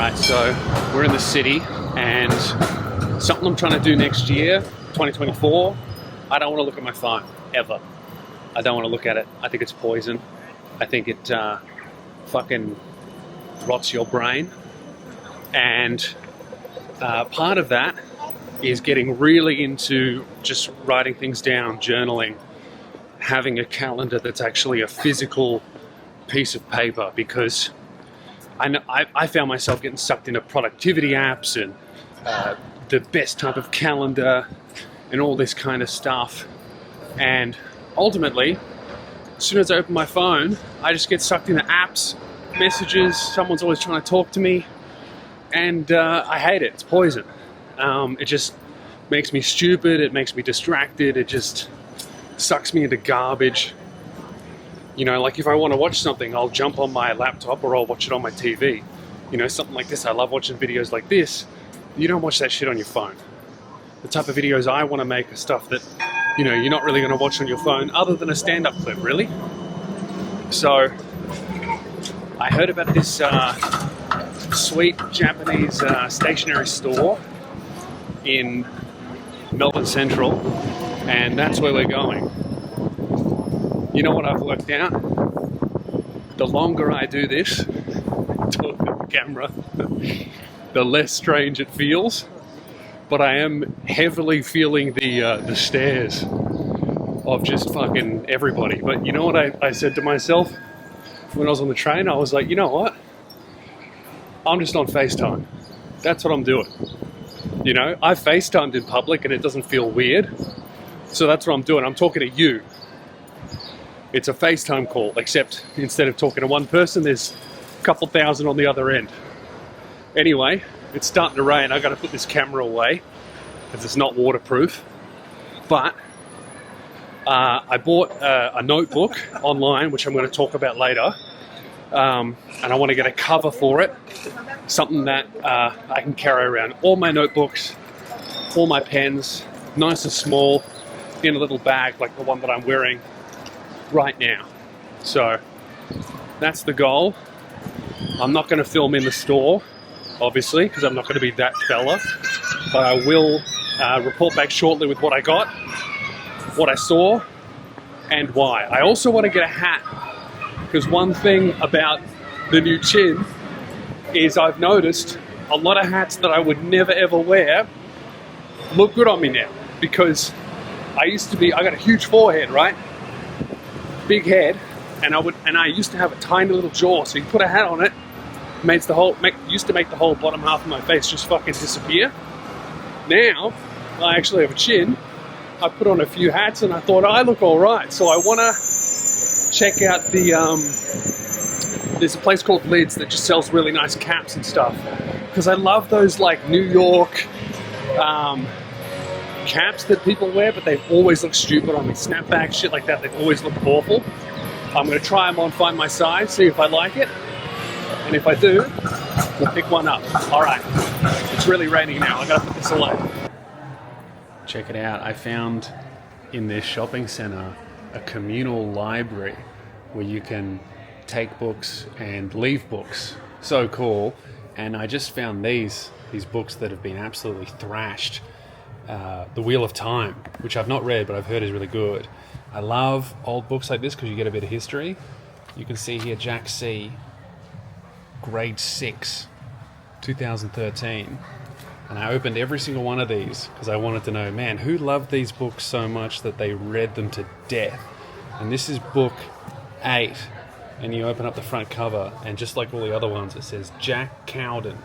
Alright, so we're in the city, and something I'm trying to do next year, 2024, I don't want to look at my phone, ever. I don't want to look at it. I think it's poison. I think it fucking rots your brain. And part of that is getting really into just writing things down, journaling, having a calendar that's actually a physical piece of paper, because I found myself getting sucked into productivity apps and the best type of calendar and all this kind of stuff. And ultimately, as soon as I open my phone, I just get sucked into apps, messages, someone's always trying to talk to me, and I hate it. It's poison. It just makes me stupid, it makes me distracted, it just sucks me into garbage. You know, like if I want to watch something, I'll jump on my laptop or I'll watch it on my TV. You know, something like this. I love watching videos like this. You don't watch that shit on your phone. The type of videos I want to make are stuff that, you know, you're not really going to watch on your phone other than a stand-up clip, really. So, I heard about this sweet Japanese stationery store in Melbourne Central, and that's where we're going. You know what I've worked out? The longer I do this, talking to the camera, the less strange it feels. But I am heavily feeling the stares of just fucking everybody. But you know what I said to myself when I was on the train? I was like, you know what? I'm just on FaceTime. That's what I'm doing. You know, I've FaceTimed in public and it doesn't feel weird. So that's what I'm doing. I'm talking to you. It's a FaceTime call, except instead of talking to one person, there's a couple thousand on the other end. Anyway, it's starting to rain. I got to put this camera away because it's not waterproof. But I bought a notebook online, which I'm going to talk about later. And I want to get a cover for it. Something that I can carry around. All my notebooks, all my pens, nice and small, in a little bag like the one that I'm wearing right now. So that's the goal. I'm not going to film in the store, obviously, because I'm not going to be that fella, but I will report back shortly with what I got, what I saw, and why. I also want to get a hat, because one thing about the new chin is I've noticed a lot of hats that I would never ever wear look good on me now, because I got a huge forehead, right? Big head, and I used to have a tiny little jaw, so you put a hat on it, used to make the whole bottom half of my face just fucking disappear. Now, I actually have a chin. I put on a few hats and I thought, I look alright, so I want to check out there's a place called Lids that just sells really nice caps and stuff, because I love those like New York caps that people wear, but they've always looked stupid on me. Snapback, shit like that, they've always looked awful. I'm going to try them on, find my size, see if I like it. And if I do, we'll pick one up. Alright, it's really raining now. I got to put this away. Check it out. I found in this shopping centre a communal library where you can take books and leave books. So cool. And I just found these books that have been absolutely thrashed. The Wheel of Time, which I've not read, but I've heard is really good. I love old books like this because you get a bit of history. You can see here Jack C, grade 6, 2013. And I opened every single one of these because I wanted to know, man, who loved these books so much that they read them to death? And this is book 8. And you open up the front cover, and just like all the other ones, it says Jack Cowden,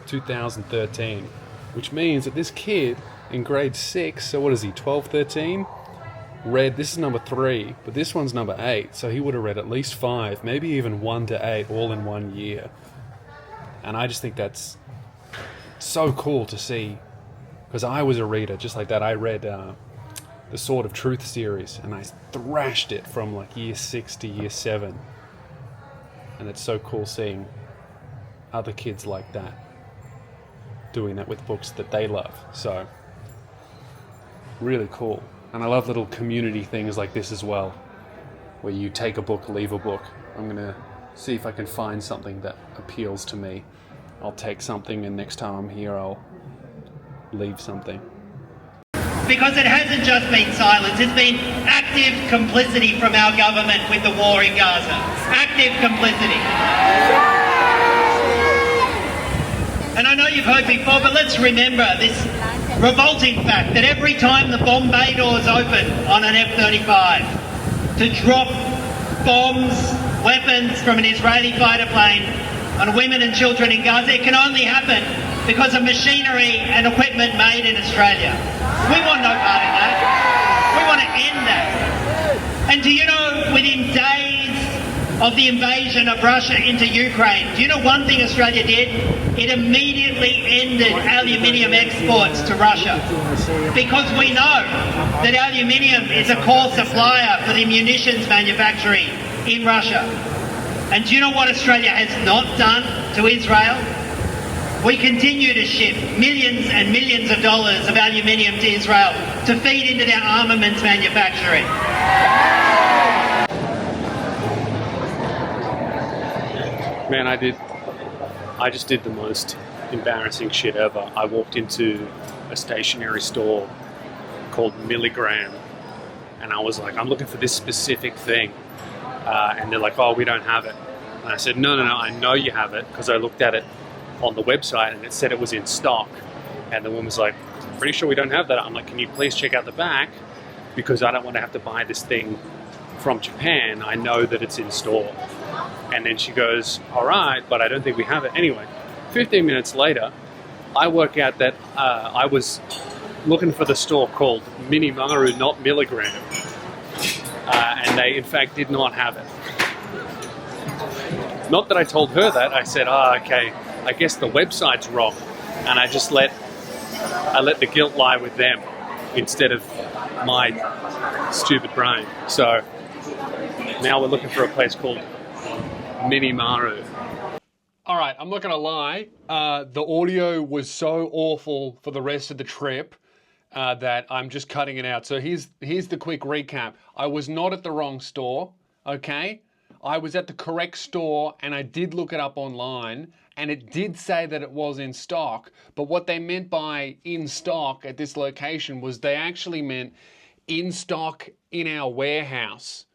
2013. Which means that this kid in grade 6, so what is he, 12, 13? Read, this is number 3, but this one's number 8, so he would have read at least 5, maybe even 1 to 8, all in 1 year. And I just think that's so cool to see, because I was a reader, just like that. I read the Sword of Truth series, and I thrashed it from like year 6 to year 7. And it's so cool seeing other kids like that doing that with books that they love. So really cool. And I love little community things like this as well, where you take a book, leave a book. I'm gonna see if I can find something that appeals to me I'll take something, and next time I'm here, I'll leave something. Because it hasn't just been silence, it's been active complicity from our government with the war in Gaza. Active complicity. And I know you've heard before, but let's remember this revolting fact that every time the bomb bay doors open on an F-35 to drop bombs, weapons from an Israeli fighter plane on women and children in Gaza, it can only happen because of machinery and equipment made in Australia. We want no part in that. We want to end that. And do you know, within days of the invasion of Russia into Ukraine, do you know one thing Australia did? It immediately ended aluminium exports to Russia. Because we know that aluminium is a core supplier for the munitions manufacturing in Russia. And do you know what Australia has not done to Israel? We continue to ship millions and millions of dollars of aluminium to Israel to feed into their armaments manufacturing. Man, I just did the most embarrassing shit ever. I walked into a stationery store called Milligram, and I was like, I'm looking for this specific thing. And they're like, oh, we don't have it. And I said, no, I know you have it, because I looked at it on the website and it said it was in stock. And the woman was like, pretty sure we don't have that. I'm like, can you please check out the back? Because I don't want to have to buy this thing from Japan. I know that it's in store. And then she goes, all right, but I don't think we have it. Anyway, 15 minutes later, I work out that I was looking for the store called Minimaru, not Milligram. And they, in fact, did not have it. Not that I told her that. I said, okay, I guess the website's wrong. And I just let the guilt lie with them instead of my stupid brain. So now we're looking for a place called Minimaru. All right, I'm not going to lie. The audio was so awful for the rest of the trip that I'm just cutting it out. So here's the quick recap. I was not at the wrong store, okay? I was at the correct store, and I did look it up online, and it did say that it was in stock. But what they meant by in stock at this location was they actually meant in stock in our warehouse,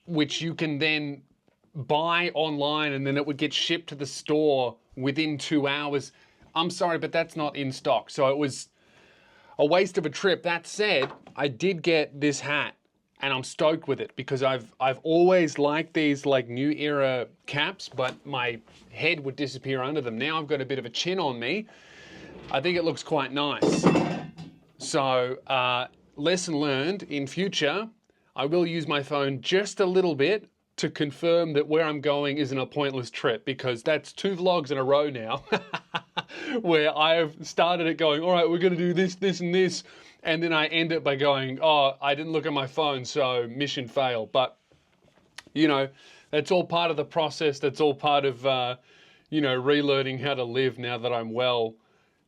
which you can then buy online, and then it would get shipped to the store within 2 hours. I'm sorry, but that's not in stock. So it was a waste of a trip. That said, I did get this hat, and I'm stoked with it because I've always liked these like new era caps, but my head would disappear under them. Now I've got a bit of a chin on me. I think it looks quite nice. So lesson learned, in future, I will use my phone just a little bit to confirm that where I'm going isn't a pointless trip, because that's 2 vlogs in a row now where I've started it going, all right, we're going to do this, this, and this. And then I end it by going, oh, I didn't look at my phone, so mission failed. But, you know, that's all part of the process. That's all part of, you know, relearning how to live now that I'm well,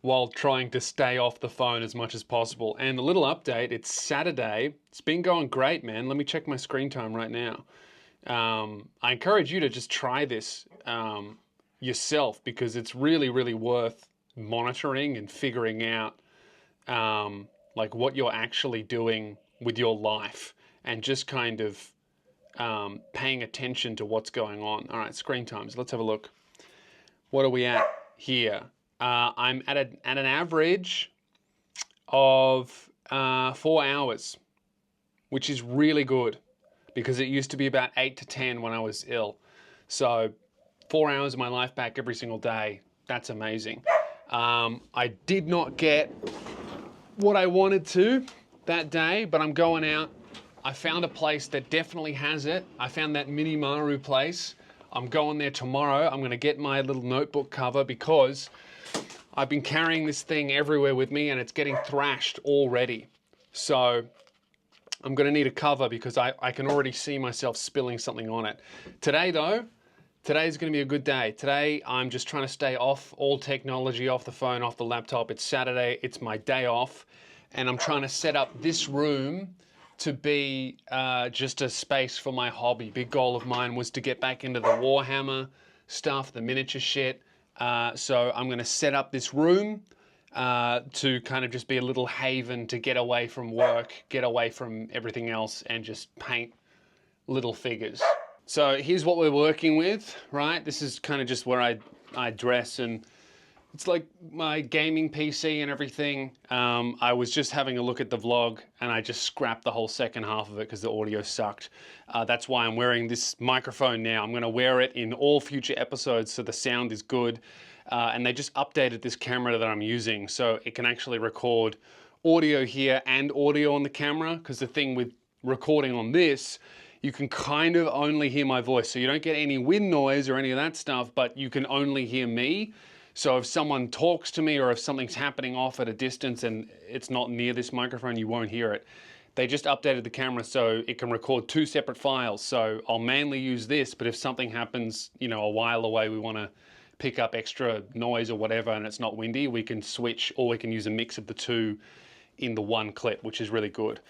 while trying to stay off the phone as much as possible. And a little update, it's Saturday. It's been going great, man. Let me check my screen time right now. I encourage you to just try this yourself, because it's really, really worth monitoring and figuring out like what you're actually doing with your life, and just kind of paying attention to what's going on. All right, screen times. Let's have a look. What are we at here? I'm at an average of 4 hours, which is really good, because it used to be about 8 to 10 when I was ill. So 4 hours of my life back every single day. That's amazing. I did not get what I wanted to that day, but I'm going out. I found a place that definitely has it. I found that Minimaru place. I'm going there tomorrow. I'm going to get my little notebook cover, because I've been carrying this thing everywhere with me and it's getting thrashed already. So I'm going to need a cover, because I can already see myself spilling something on it. Today though, today's going to be a good day. Today I'm just trying to stay off all technology, off the phone, off the laptop. It's Saturday, it's my day off, and I'm trying to set up this room to be just a space for my hobby. Big goal of mine was to get back into the Warhammer stuff, the miniature shit, So I'm going to set up this room to kind of just be a little haven to get away from work, get away from everything else, and just paint little figures. So here's what we're working with, right? This is kind of just where I dress, and it's like my gaming PC and everything. I was just having a look at the vlog and I just scrapped the whole second half of it because the audio sucked. That's why I'm wearing this microphone now. I'm going to wear it in all future episodes so the sound is good. And they just updated this camera that I'm using so it can actually record audio here and audio on the camera, because the thing with recording on this, you can kind of only hear my voice. So you don't get any wind noise or any of that stuff, but you can only hear me. So if someone talks to me or if something's happening off at a distance and it's not near this microphone, you won't hear it. They just updated the camera so it can record 2 separate files. So I'll mainly use this, but if something happens, you know, a while away, we want to pick up extra noise or whatever and it's not windy, we can switch, or we can use a mix of the two in the one clip, which is really good.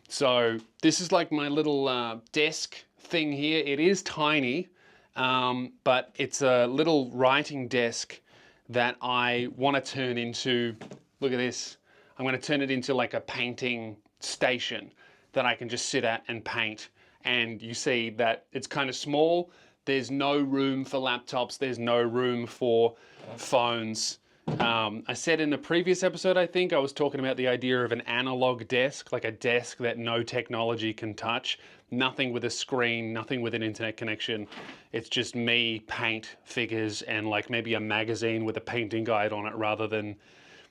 So this is like my little desk thing here. It is tiny, but it's a little writing desk that I want to turn into, look at this, I'm going to turn it into like a painting station that I can just sit at and paint. And you see that it's kind of small. There's no room for laptops. There's no room for phones. I said in the previous episode, I think, I was talking about the idea of an analog desk, like a desk that no technology can touch. Nothing with a screen, nothing with an internet connection. It's just me, paint, figures, and like maybe a magazine with a painting guide on it, rather than,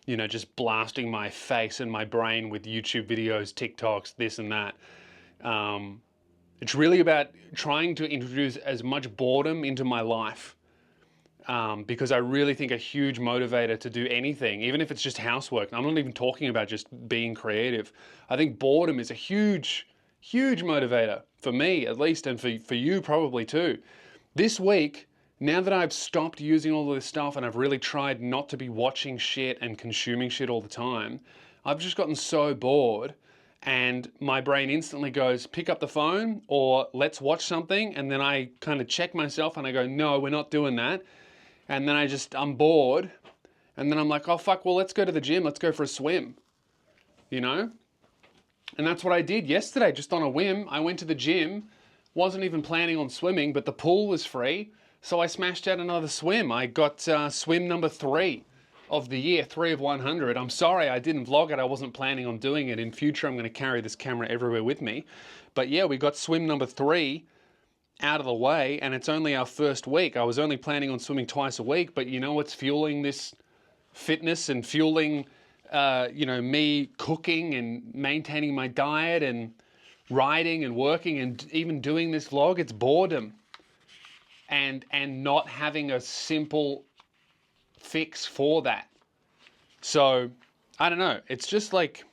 you know, just blasting my face and my brain with YouTube videos, TikToks, this and that. It's really about trying to introduce as much boredom into my life. Because I really think a huge motivator to do anything, even if it's just housework, I'm not even talking about just being creative. I think boredom is a huge motivator for me, at least, and for you probably too. This week, now that I've stopped using all of this stuff and I've really tried not to be watching shit and consuming shit all the time, I've just gotten so bored, and my brain instantly goes, pick up the phone or let's watch something, and then I kind of check myself and I go, no, we're not doing that. And then I'm bored, and then I'm like, oh fuck, well let's go to the gym, let's go for a swim, you know? And that's what I did yesterday, just on a whim. I went to the gym, wasn't even planning on swimming, but the pool was free, so I smashed out another swim. I got swim number 3 of the year, 3 of 100. I'm sorry I didn't vlog it, I wasn't planning on doing it. In future I'm gonna carry this camera everywhere with me. But yeah, we got swim number 3 out of the way, and it's only our first week. I was only planning on swimming twice a week, but you know what's fueling this fitness and fueling, you know, me cooking and maintaining my diet and writing and working and even doing this vlog? It's boredom and not having a simple fix for that. So I don't know, it's just like,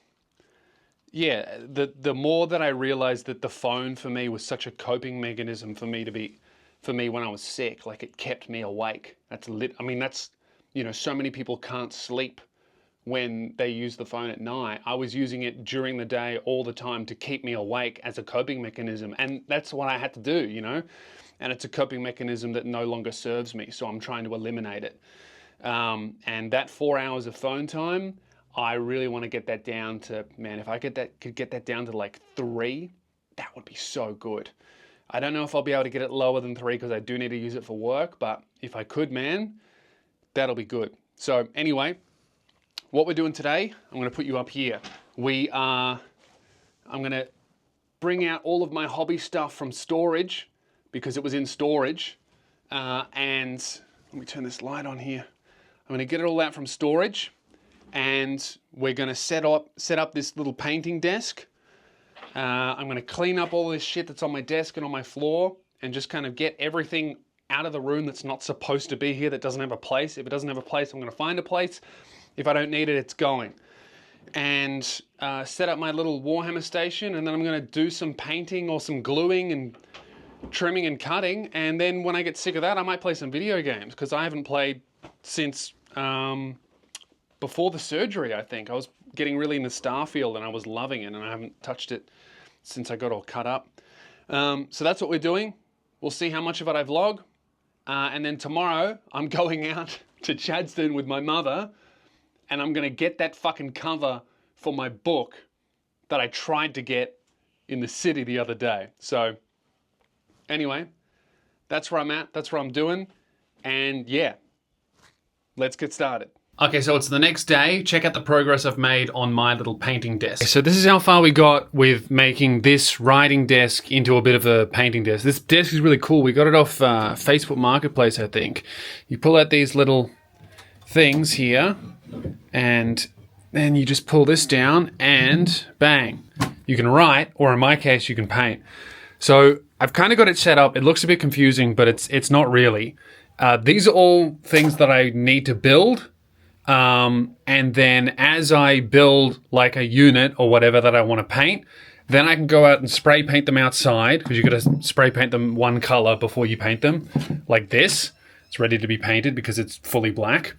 yeah, the more that I realized that the phone for me was such a coping mechanism for me when I was sick, like it kept me awake. That's you know, so many people can't sleep when they use the phone at night. I was using it during the day all the time to keep me awake as a coping mechanism, and that's what I had to do, you know? And it's a coping mechanism that no longer serves me, so I'm trying to eliminate it. And that 4 hours of phone time, I really want to get that down to, man, if I could get that down to like 3, that would be so good. I don't know if I'll be able to get it lower than 3 because I do need to use it for work, but if I could, man, that'll be good. So anyway, what we're doing today, I'm going to put you up here. I'm going to bring out all of my hobby stuff from storage because it was in storage. And let me turn this light on here. I'm going to get it all out from storage. And we're going to set up this little painting desk. I'm going to clean up all this shit that's on my desk and on my floor and just kind of get everything out of the room that's not supposed to be here, that doesn't have a place. If it doesn't have a place, I'm going to find a place. If I don't need it, it's going. And set up my little Warhammer station, and then I'm going to do some painting or some gluing and trimming and cutting. And then when I get sick of that, I might play some video games because I haven't played since before the surgery, I think. I was getting really into Starfield and I was loving it, and I haven't touched it since I got all cut up. So that's what we're doing. We'll see how much of it I vlog. And then tomorrow I'm going out to Chadstone with my mother, and I'm going to get that fucking cover for my book that I tried to get in the city the other day. So anyway, that's where I'm at. That's what I'm doing. And yeah, let's get started. Okay, so it's the next day. Check out the progress I've made on my little painting desk. So this is how far we got with making this writing desk into a bit of a painting desk. This desk is really cool. We got it off Facebook Marketplace, I think. You pull out these little things here, and then you just pull this down, and bang. You can write, or in my case, you can paint. So I've kind of got it set up. It looks a bit confusing, but it's not really. These are all things that I need to build. And then as I build like a unit or whatever that I want to paint, then I can go out and spray paint them outside, because you've got to spray paint them one color before you paint them, like this. It's ready to be painted because it's fully black.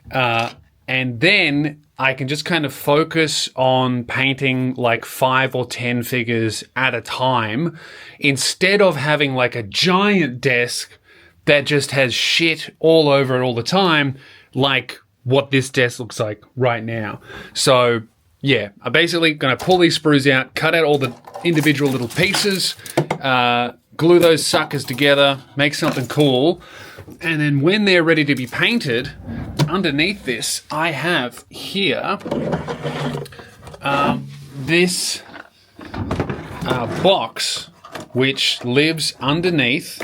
And then I can just kind of focus on painting like 5 or 10 figures at a time, instead of having like a giant desk that just has shit all over it all the time, like what this desk looks like right now. So yeah, I'm basically going to pull these sprues out, cut out all the individual little pieces, glue those suckers together, make something cool. And then when they're ready to be painted, underneath this, I have here this box, which lives underneath,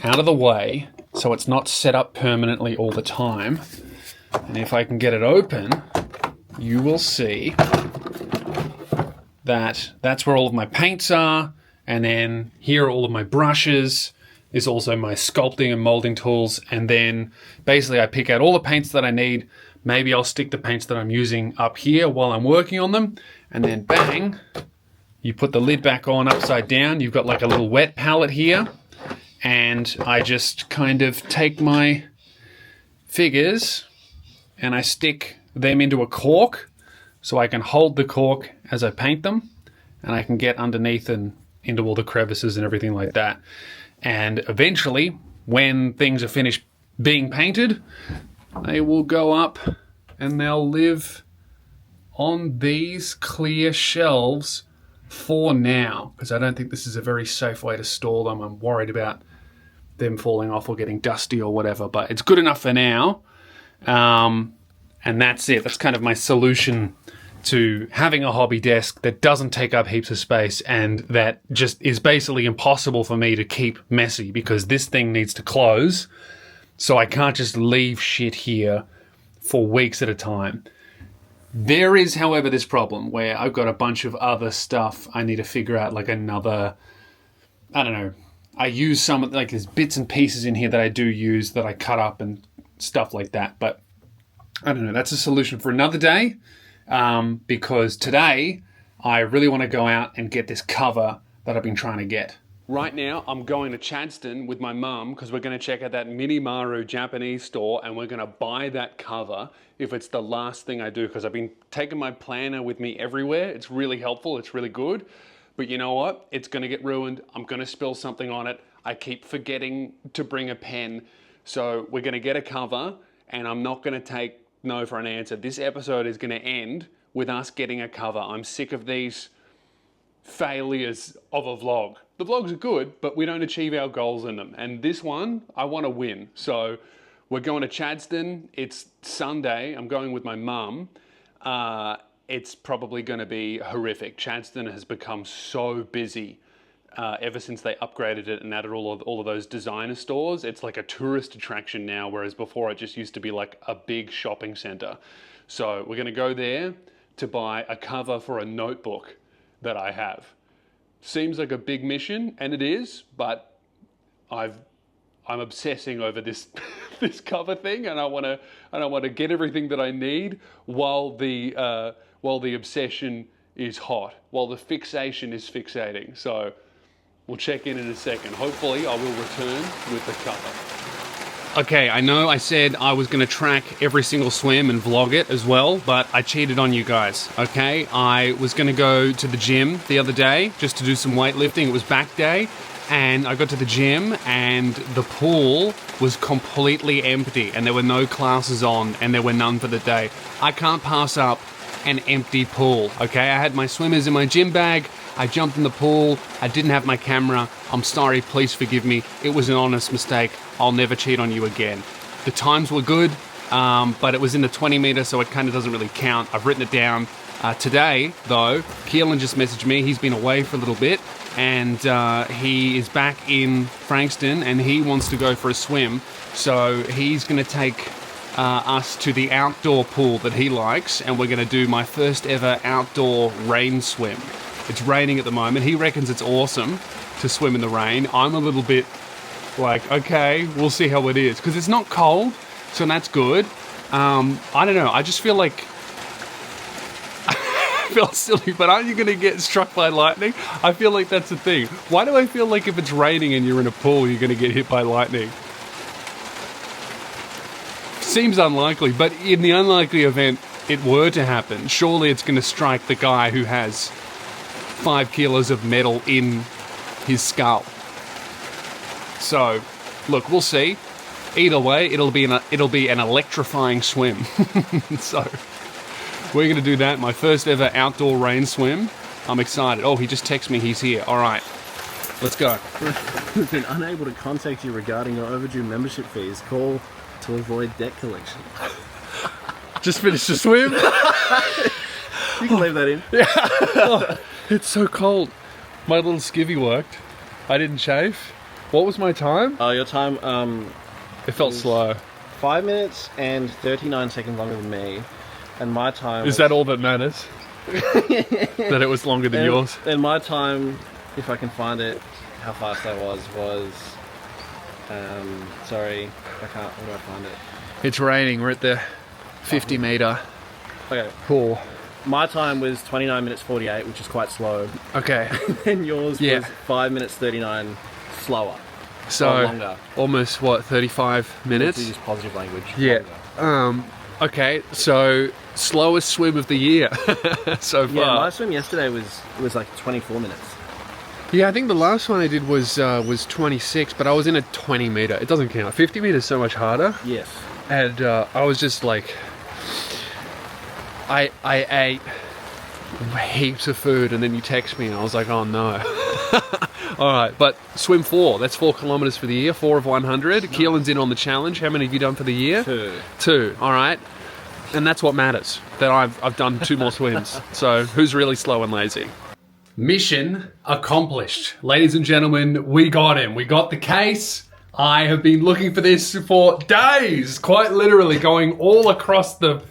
out of the way, so it's not set up permanently all the time. And if I can get it open, you will see that that's where all of my paints are. And then here are all of my brushes. Is also my sculpting and molding tools. And then basically I pick out all the paints that I need. Maybe I'll stick the paints that I'm using up here while I'm working on them. And then bang, you put the lid back on upside down. You've got like a little wet palette here. And I just kind of take my figures and I stick them into a cork so I can hold the cork as I paint them, and I can get underneath and into all the crevices and everything like that. And eventually, when things are finished being painted, they will go up and they'll live on these clear shelves for now, because I don't think this is a very safe way to store them. I'm worried about them falling off or getting dusty or whatever, but it's good enough for now. And that's it. That's kind of my solution to having a hobby desk that doesn't take up heaps of space and that just is basically impossible for me to keep messy, because this thing needs to close. So I can't just leave shit here for weeks at a time. There is, however, this problem where I've got a bunch of other stuff I need to figure out, like another, I don't know, I use some, like there's bits and pieces in here that I do use that I cut up and stuff like that. But I don't know, that's a solution for another day, because today I really want to go out and get this cover that I've been trying to get. Right now, I'm going to Chadstone with my mum because we're going to check out that Minimaru Japanese store, and we're going to buy that cover if it's the last thing I do, because I've been taking my planner with me everywhere. It's really helpful. It's really good. But you know what? It's going to get ruined. I'm going to spill something on it. I keep forgetting to bring a pen. So we're going to get a cover, and I'm not going to take no for an answer. This episode is going to end with us getting a cover. I'm sick of these failures of a vlog. The vlogs are good, but we don't achieve our goals in them. And this one, I want to win. So we're going to Chadstone. It's Sunday. I'm going with my mum. It's probably going to be horrific. Chadstone has become so busy ever since they upgraded it and added all of those designer stores. It's like a tourist attraction now, whereas before it just used to be like a big shopping center. So we're going to go there to buy a cover for a notebook that I have. Seems like a big mission, and it is, but I'm obsessing over this this cover thing, and I want to get everything that I need while the obsession is hot, while the fixation is fixating. So we'll check in a second. Hopefully I will return with the cover. Okay, I know I said I was going to track every single swim and vlog it as well, but I cheated on you guys, okay? I was going to go to the gym the other day just to do some weightlifting. It was back day, and I got to the gym and the pool was completely empty and there were no classes on and there were none for the day. I can't pass up an empty pool, okay? I had my swimmers in my gym bag. I jumped in the pool. I didn't have my camera. I'm sorry, please forgive me. It was an honest mistake. I'll never cheat on you again. The times were good, but it was in the 20 meter, so it kind of doesn't really count. I've written it down. Today, though, Keelan just messaged me. He's been away for a little bit, and he is back in Frankston, and he wants to go for a swim. So he's going to take us to the outdoor pool that he likes, and we're going to do my first ever outdoor rain swim. It's raining at the moment. He reckons it's awesome to swim in the rain. I'm a little bit like, okay, we'll see how it is, because it's not cold, so that's good. I don't know. I just feel like feel silly, but aren't you going to get struck by lightning? I feel like that's the thing. Why do I feel like if it's raining and you're in a pool, you're going to get hit by lightning? Seems unlikely, but in the unlikely event it were to happen, surely it's going to strike the guy who has 5 kilos of metal in his skull. So, look, we'll see. Either way, it'll be an electrifying swim. So we're going to do that, my first ever outdoor rain swim. I'm excited. Oh, he just texted me he's here. All right, let's go. We've been unable to contact you regarding your overdue membership fees. Call to avoid debt collection. Just finished the swim. You can leave that in. Yeah. Oh, it's so cold. My little skivvy worked. I didn't chafe. What was my time? Your time, It felt slow. 5 minutes and 39 seconds longer than me. And my time Is that all that matters? That it was longer than yours? And my time, if I can find it, how fast I was, sorry, I can't, where do I find it? It's raining. We're at the 50 meter Okay, pool. my time was 29 minutes 48, which is quite slow. Okay. And yours Yeah. was 5 minutes 39 slower. So Or longer. almost what, 35 To minutes? use positive language. Yeah. Longer. Okay, so slowest swim of the year so far. Yeah, my swim yesterday was like 24 minutes. Yeah, I think the last one I did was 26, but I was in a 20 meter. It doesn't count. 50 meters is so much harder. Yes. And I was just like, I ate heaps of food, and then you text me, and I was like, oh no. All right, but swim 4. That's 4 kilometers for the year. 4 of 100. Nice. Keelan's in on the challenge. How many have you done for the year? 2. 2. All right, and that's what matters. That I've done 2 more swims. So who's really slow and lazy? Mission accomplished, ladies and gentlemen. We got him. We got the case. I have been looking for this for days, quite literally, going all across the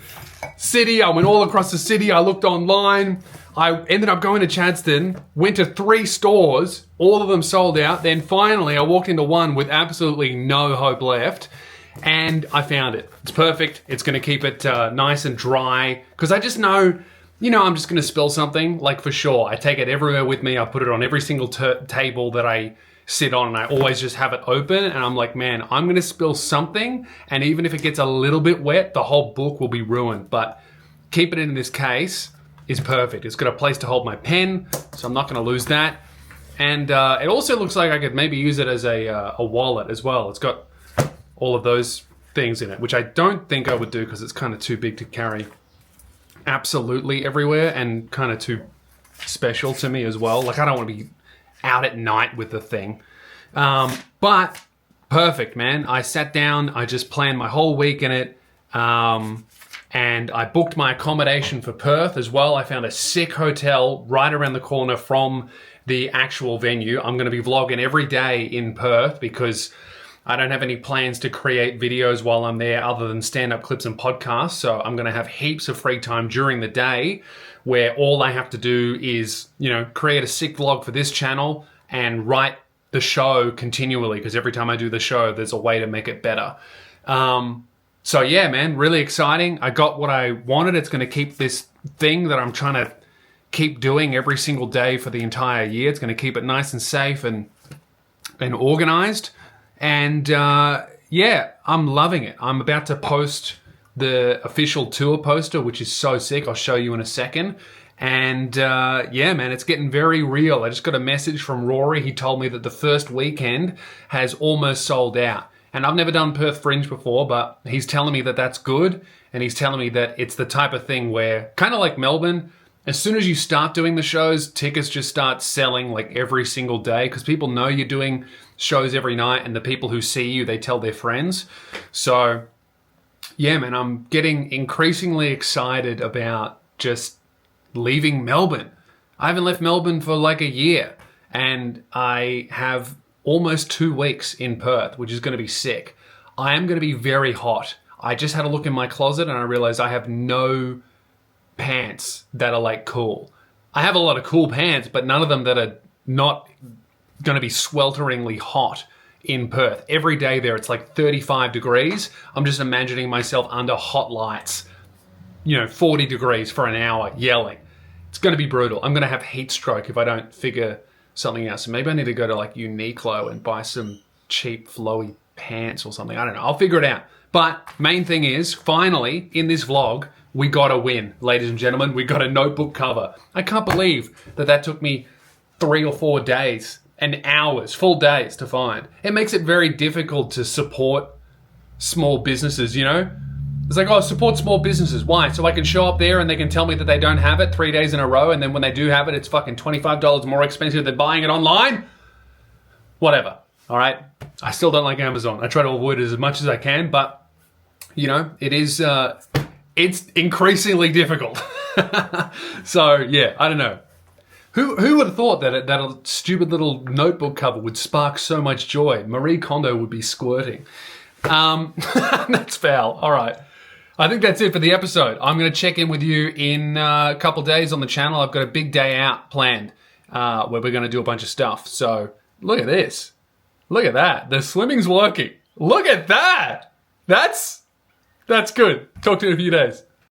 city. I went all across the city. I looked online. I ended up going to Chadstone, went to 3 stores, all of them sold out. Then finally I walked into one with absolutely no hope left, and I found it. It's perfect. It's going to keep it nice and dry, because I just know, I'm just going to spill something, like for sure. I take it everywhere with me. I put it on every single table that I sit on, and I always just have it open, and I'm like, man, I'm going to spill something, and even if it gets a little bit wet, the whole book will be ruined. But keep it in this case is perfect. It's got a place to hold my pen, so I'm not going to lose that. And it also looks like I could maybe use it as a wallet as well. It's got all of those things in it, which I don't think I would do because it's kind of too big to carry absolutely everywhere, and kind of too special to me as well. Like, I don't want to be out at night with the thing. But perfect, man. I sat down, I just planned my whole week in it. And I booked my accommodation for Perth as well. I found a sick hotel right around the corner from the actual venue. I'm going to be vlogging every day in Perth because I don't have any plans to create videos while I'm there other than stand-up clips and podcasts. So I'm going to have heaps of free time during the day where all I have to do is, create a sick vlog for this channel and write the show continually, because every time I do the show, there's a way to make it better. So yeah, man, really exciting. I got what I wanted. It's going to keep this thing that I'm trying to keep doing every single day for the entire year. It's going to keep it nice and safe and organized. And yeah, I'm loving it. I'm about to post the official tour poster, which is so sick. I'll show you in a second. And yeah, man, it's getting very real. I just got a message from Rory. He told me that the first weekend has almost sold out. And I've never done Perth Fringe before, but he's telling me that that's good. And he's telling me that it's the type of thing where, kind of like Melbourne, as soon as you start doing the shows, tickets just start selling like every single day because people know you're doing shows every night, and the people who see you, they tell their friends. So yeah, man, I'm getting increasingly excited about just leaving Melbourne. I haven't left Melbourne for like a year, and I have almost 2 weeks in Perth, which is going to be sick. I am going to be very hot. I just had a look in my closet and I realized I have no pants that are like cool. I have a lot of cool pants, but none of them that are not going to be swelteringly hot in Perth. Every day there, it's like 35 degrees. I'm just imagining myself under hot lights, 40 degrees for an hour, yelling. It's going to be brutal. I'm going to have heat stroke if I don't figure something out. So maybe I need to go to like Uniqlo and buy some cheap flowy pants or something. I don't know. I'll figure it out. But main thing is, finally, in this vlog, we got a win, ladies and gentlemen. We got a notebook cover. I can't believe that took me 3 or 4 days and hours, full days to find. It makes it very difficult to support small businesses, It's like, oh, support small businesses. Why? So I can show up there and they can tell me that they don't have it 3 days in a row, and then when they do have it, it's fucking $25 more expensive than buying it online? Whatever, all right? I still don't like Amazon. I try to avoid it as much as I can, but, it is, it's increasingly difficult. So, yeah, I don't know. Who would have thought that a stupid little notebook cover would spark so much joy? Marie Kondo would be squirting. That's foul. All right. I think that's it for the episode. I'm going to check in with you in a couple days on the channel. I've got a big day out planned where we're going to do a bunch of stuff. So look at this. Look at that. The swimming's working. Look at that. That's good. Talk to you in a few days.